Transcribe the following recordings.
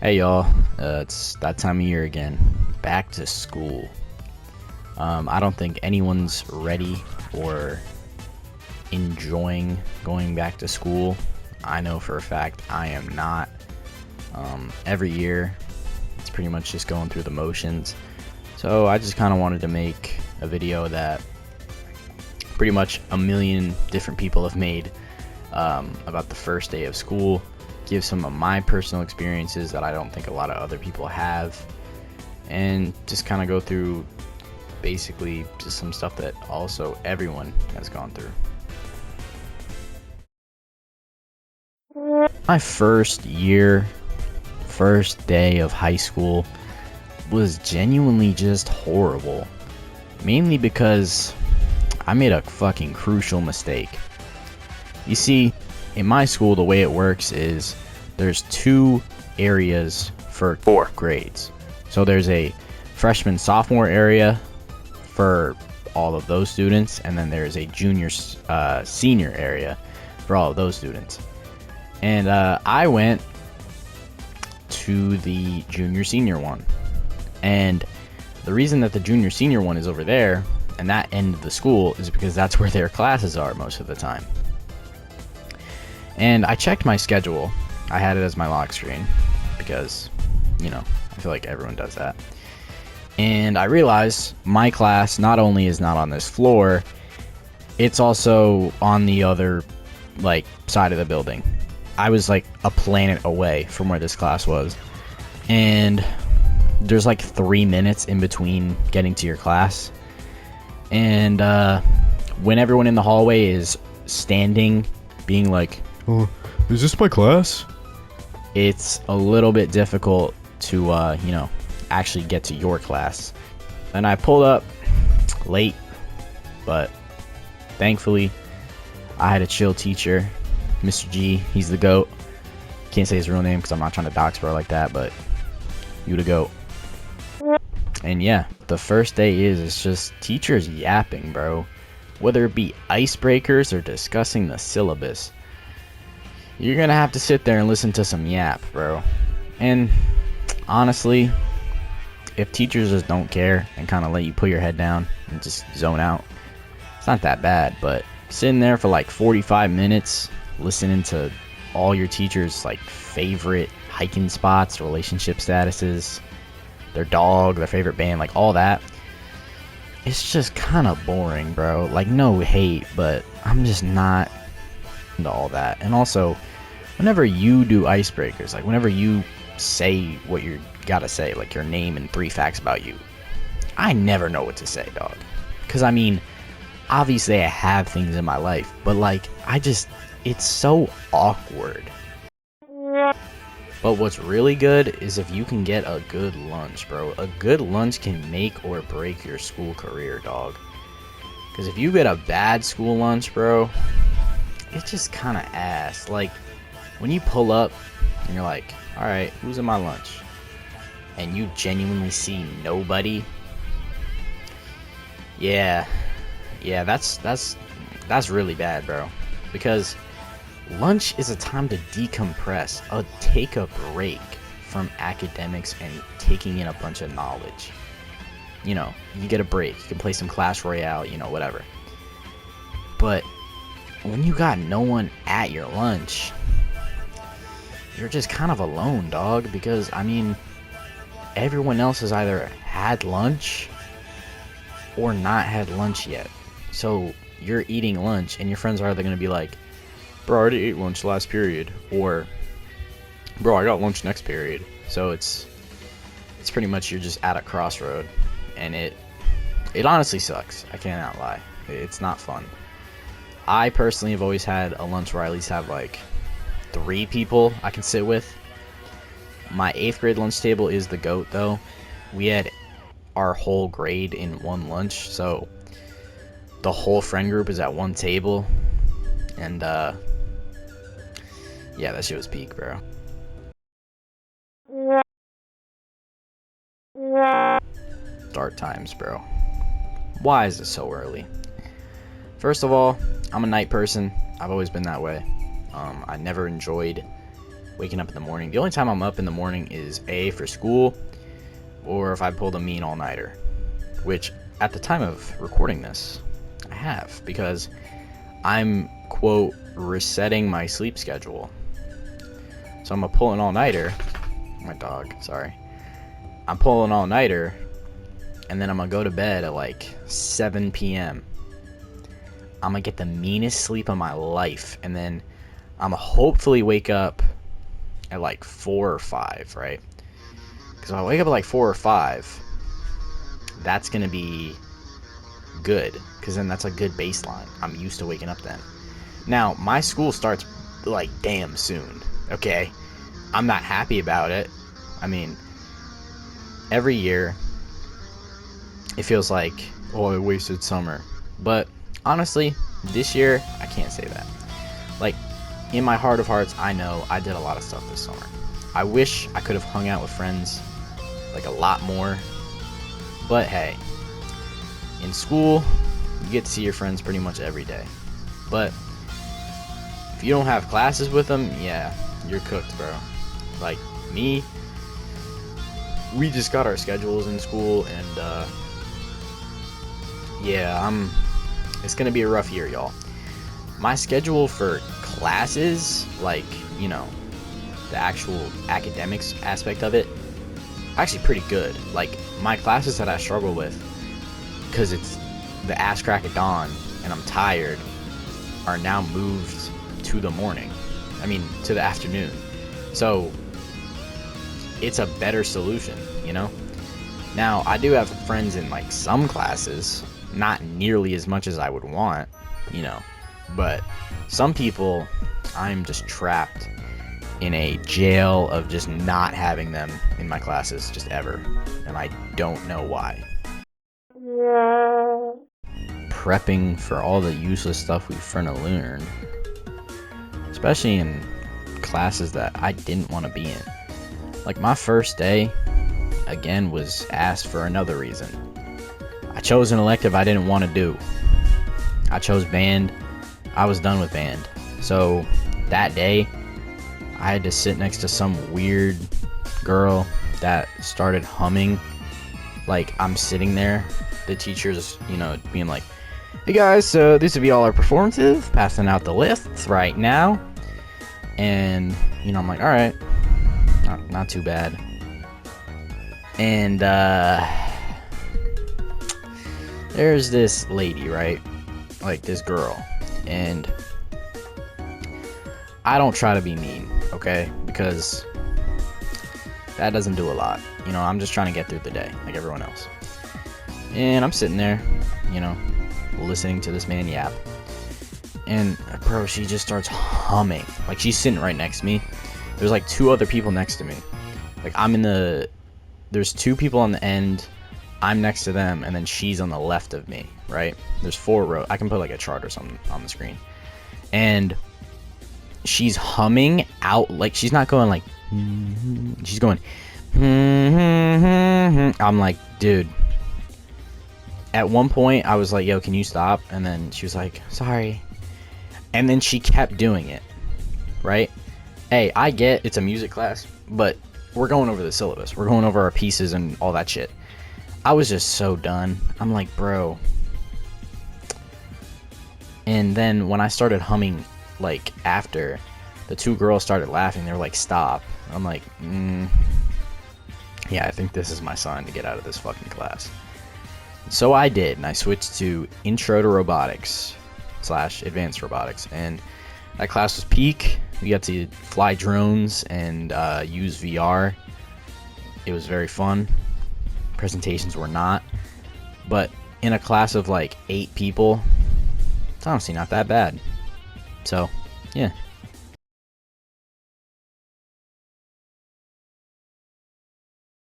Hey y'all, it's that time of year again. Back to school. I don't think anyone's ready or enjoying going back to school. I know for a fact I am not. Every year, it's pretty much just going through the motions. So I just kind of wanted to make a video that pretty much a million different people have made about the first day of school. Give some of my personal experiences that I don't think a lot of other people have, and just kind of go through basically just some stuff that also everyone has gone through. My first day of high school was genuinely just horrible. Mainly because I made a fucking crucial mistake. You see, in my school, the way it works is there's two areas for 4 grades. So there's a freshman sophomore area for all of those students, and then there's a junior senior area for all of those students. And I went to the junior senior one. And the reason that the junior senior one is over there and that end of the school is because that's where their classes are most of the time. And I checked my schedule. I had it as my lock screen because, I feel like everyone does that. And I realized my class not only is not on this floor, it's also on the other, side of the building. I was like a planet away from where this class was. And there's 3 minutes in between getting to your class. And when everyone in the hallway is standing, being like, Oh, is this my class? it's a little bit difficult to, actually get to your class. And I pulled up late, but thankfully I had a chill teacher, Mr. G. He's the GOAT. Can't say his real name because I'm not trying to dox bro like that, but you the GOAT. And yeah, the first day it's just teachers yapping, bro. Whether it be icebreakers or discussing the syllabus. You're gonna have to sit there and listen to some yap, bro. And honestly, if teachers just don't care and kind of let you put your head down and just zone out, it's not that bad. But sitting there for 45 minutes listening to all your teachers' favorite hiking spots, relationship statuses, their dog, their favorite band, all that, it's just kind of boring, bro. No hate, but I'm just not into all that. And also, whenever you do icebreakers, whenever you say what you gotta say, your name and 3 facts about you, I never know what to say, dog. Because obviously I have things in my life, but it's so awkward. But what's really good is if you can get a good lunch, bro. A good lunch can make or break your school career, dog. Because if you get a bad school lunch, bro, it's just kind of ass. When you pull up and you're like, alright, who's in my lunch? And you genuinely see nobody. Yeah, that's really bad, bro. Because lunch is a time to decompress, take a break from academics and taking in a bunch of knowledge. You get a break. You can play some Clash Royale, whatever. But when you got no one at your lunch, you're just kind of alone, dog. Because, everyone else has either had lunch or not had lunch yet. So you're eating lunch and your friends are either going to be like, bro, I already ate lunch last period, or bro, I got lunch next period. So it's pretty much you're just at a crossroad, and it honestly sucks. I cannot lie. It's not fun. I personally have always had a lunch where I at least have 3 people I can sit with. My 8th grade lunch table is the GOAT though. We had our whole grade in one lunch, so the whole friend group is at one table, and yeah, that shit was peak, bro. Start times, bro. Why is it so early? First of all, I'm a night person. I've always been that way. I never enjoyed waking up in the morning. The only time I'm up in the morning is A, for school, or if I pulled a mean all-nighter, which at the time of recording this, I have, because I'm, quote, resetting my sleep schedule. So I'm gonna pull an all-nighter. My dog, sorry. I'm pulling an all-nighter, and then I'm gonna go to bed at like 7 p.m. I'm gonna get the meanest sleep of my life, and then I'm gonna hopefully wake up at like 4 or 5, right? Because if I wake up at like 4 or 5, that's gonna be good, because then that's a good baseline. I'm used to waking up then. Now, my school starts like damn soon, okay? I'm not happy about it. I mean, every year it feels like, oh, I wasted summer. But honestly, this year, I can't say that. Like, in my heart of hearts, I know I did a lot of stuff this summer. I wish I could have hung out with friends like a lot more. But hey, in school, you get to see your friends pretty much every day. But if you don't have classes with them, yeah, you're cooked, bro. Like me, we just got our schedules in school, and yeah, it's gonna be a rough year, y'all. My schedule for classes, like, you know, the actual academics aspect of it, actually pretty good. Like, my classes that I struggle with, because it's the ass crack of dawn and I'm tired, are now moved to the morning. I mean, to the afternoon. So it's a better solution, you know? Now, I do have friends in like some classes, not nearly as much as I would want, you know, but some people, I'm just trapped in a jail of just not having them in my classes just ever, and I don't know why. Prepping for all the useless stuff we've finna learn, especially in classes that I didn't want to be in. Like, my first day, again, was asked for another reason. I chose an elective I didn't want to do. I chose band. I was done with band. So that day, I had to sit next to some weird girl that started humming. Like, I'm sitting there, the teacher's, you know, being like, hey guys, so this will be all our performances, passing out the lists right now. And, you know, I'm like, alright, not too bad. And there's this lady, right? Like, this girl. And I don't try to be mean, okay? Because that doesn't do a lot. You know, I'm just trying to get through the day, like everyone else. And I'm sitting there, you know, listening to this man yap. And, bro, she just starts humming. Like, she's sitting right next to me. There's, like, 2 other people next to me. Like, there's 2 people on the end. I'm next to them, and then she's on the left of me, right? There's 4 rows. I can put, like, a chart or something on the screen. And she's humming out, like, she's not going, like, she's going, I'm like, dude. At one point, I was like, yo, can you stop? And then she was like, sorry. And then she kept doing it, right? Hey, I get it's a music class, but we're going over the syllabus. We're going over our pieces and all that shit. I was just so done. I'm like, bro. And then when I started humming, like, after, the 2 girls started laughing. They were like, stop. I'm like, yeah, I think this is my sign to get out of this fucking class. So I did, and I switched to Intro to Robotics / Advanced Robotics, and that class was peak. We got to fly drones and use VR. It was very fun. Presentations were not, but in a class of like 8 people, it's honestly not that bad. So, yeah.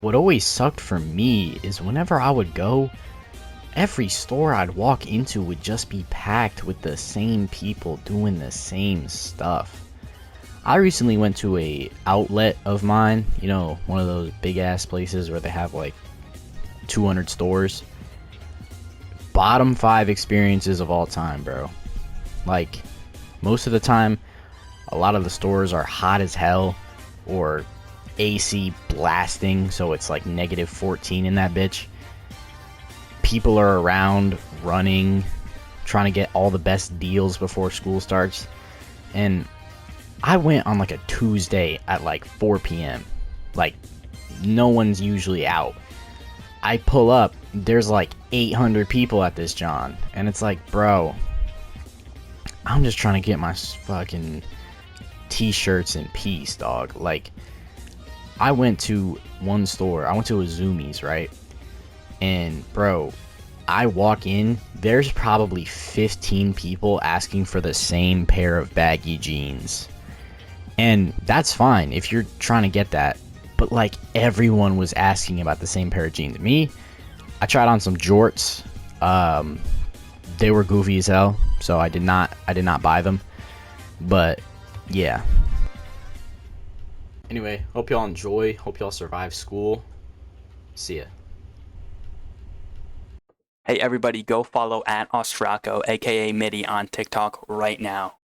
What always sucked for me is whenever I would go, every store I'd walk into would just be packed with the same people doing the same stuff. I recently went to a outlet of mine, you know, one of those big ass places where they have like 200 stores. Bottom 5 experiences of all time, bro. Like, most of the time, a lot of the stores are hot as hell. or AC blasting, so it's like negative 14 in that bitch. People are around running, trying to get all the best deals before school starts. And I went on like a Tuesday at like 4 p.m. Like, no one's usually out. I pull up, there's like 800 people at this John. And it's like, bro, I'm just trying to get my fucking t-shirts in peace, dog. Like, I went to one store. I went to a Zoomies, right? And, bro, I walk in, there's probably 15 people asking for the same pair of baggy jeans. And that's fine if you're trying to get that. But, like, everyone was asking about the same pair of jeans. Me, I tried on some jorts. They were goofy as hell, so I did not buy them. But, yeah. Anyway, hope y'all enjoy. Hope y'all survive school. See ya. Hey everybody, go follow at Ostraco, aka Mitty, on TikTok right now.